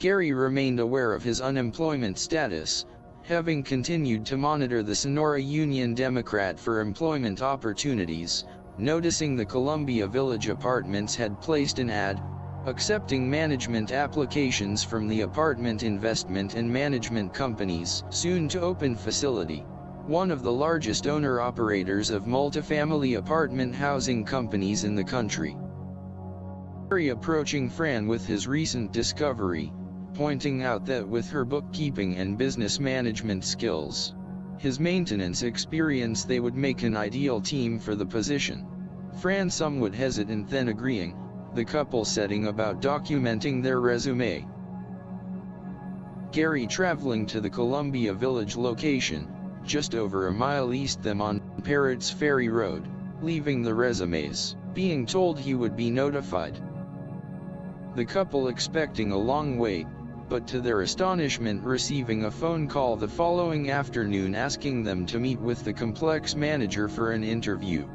Gary remained aware of his unemployment status, having continued to monitor the Sonora Union Democrat for employment opportunities, noticing the Columbia Village Apartments had placed an ad, accepting management applications from the apartment investment and management companies, soon to open facility, one of the largest owner-operators of multifamily apartment housing companies in the country. Gary approaching Fran with his recent discovery, pointing out that with her bookkeeping and business management skills, his maintenance experience, they would make an ideal team for the position. Fran somewhat hesitant, then agreeing, the couple setting about documenting their resume. Gary traveling to the Columbia Village location, just over a mile east them on Parrots Ferry Road, leaving the resumes, being told he would be notified. The couple expecting a long wait, but to their astonishment receiving a phone call the following afternoon asking them to meet with the complex manager for an interview.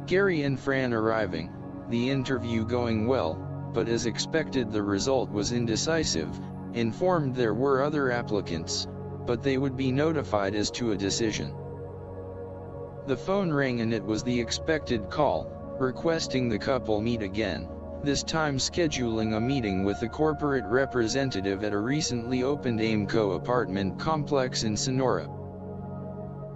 Gary and Fran arriving, the interview going well, but as expected the result was indecisive, informed there were other applicants, but they would be notified as to a decision. The phone rang and it was the expected call, requesting the couple meet again, this time scheduling a meeting with a corporate representative at a recently opened Aimco apartment complex in Sonora.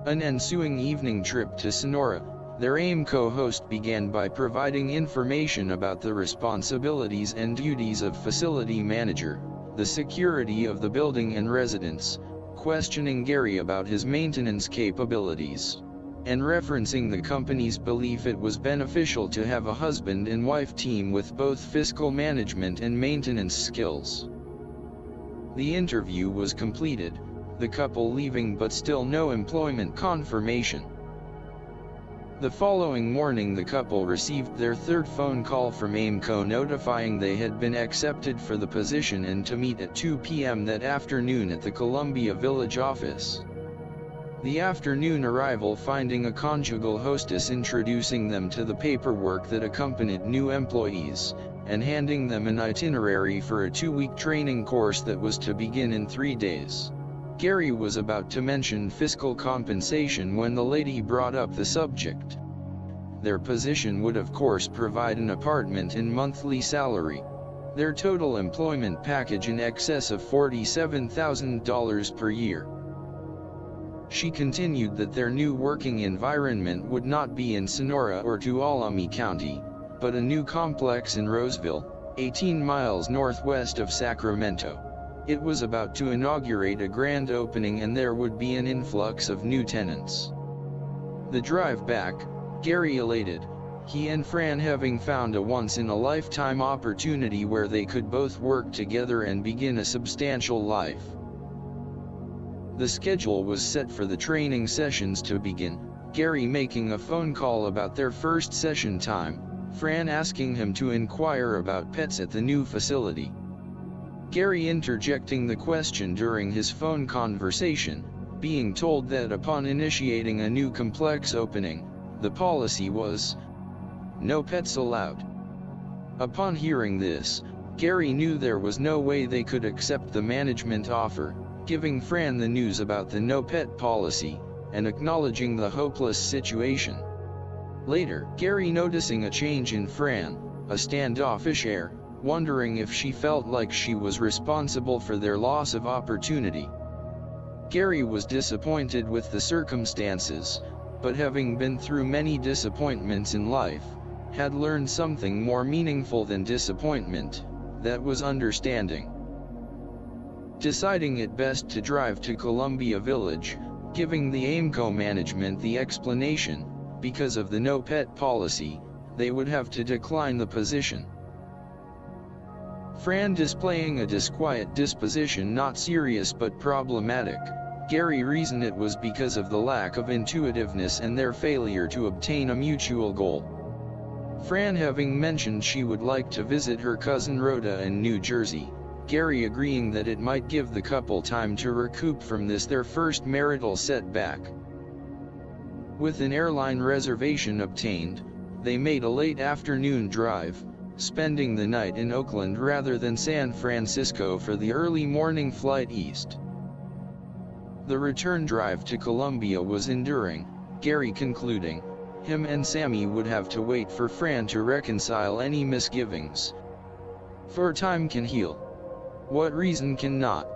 An ensuing evening trip to Sonora, their Aimco host began by providing information about the responsibilities and duties of facility manager, the security of the building and residents, questioning Gary about his maintenance capabilities, and referencing the company's belief it was beneficial to have a husband and wife team with both fiscal management and maintenance skills. The interview was completed, the couple leaving but still no employment confirmation. The following morning the couple received their third phone call from Aimco notifying they had been accepted for the position and to meet at 2 p.m. that afternoon at the Columbia Village office. The afternoon arrival finding a conjugal hostess introducing them to the paperwork that accompanied new employees, and handing them an itinerary for a 2-week training course that was to begin in 3 days. Gary was about to mention fiscal compensation when the lady brought up the subject. Their position would of course provide an apartment and monthly salary. Their total employment package in excess of $47,000 per year. She continued that their new working environment would not be in Sonora or Tuolumne County, but a new complex in Roseville, 18 miles northwest of Sacramento. It was about to inaugurate a grand opening and there would be an influx of new tenants. The drive back, Gary elated, he and Fran having found a once-in-a-lifetime opportunity where they could both work together and begin a substantial life. The schedule was set for the training sessions to begin, Gary making a phone call about their first session time, Fran asking him to inquire about pets at the new facility. Gary interjecting the question during his phone conversation, being told that upon initiating a new complex opening, the policy was, no pets allowed. Upon hearing this, Gary knew there was no way they could accept the management offer, giving Fran the news about the no pet policy, and acknowledging the hopeless situation. Later, Gary noticing a change in Fran, a standoffish air, wondering if she felt like she was responsible for their loss of opportunity. Gary was disappointed with the circumstances, but having been through many disappointments in life, had learned something more meaningful than disappointment, that was understanding. Deciding it best to drive to Columbia Village, giving the Aimco management the explanation, because of the no pet policy, they would have to decline the position. Fran displaying a disquiet disposition, not serious but problematic. Gary reasoned it was because of the lack of intuitiveness and their failure to obtain a mutual goal. Fran having mentioned she would like to visit her cousin Rhoda in New Jersey, Gary agreeing that it might give the couple time to recoup from this their first marital setback. With an airline reservation obtained, they made a late afternoon drive, spending the night in Oakland rather than San Francisco for the early morning flight east. The return drive to Colombia was enduring, Gary concluding. Him and Sammy would have to wait for Fran to reconcile any misgivings. For time can heal. What reason cannot?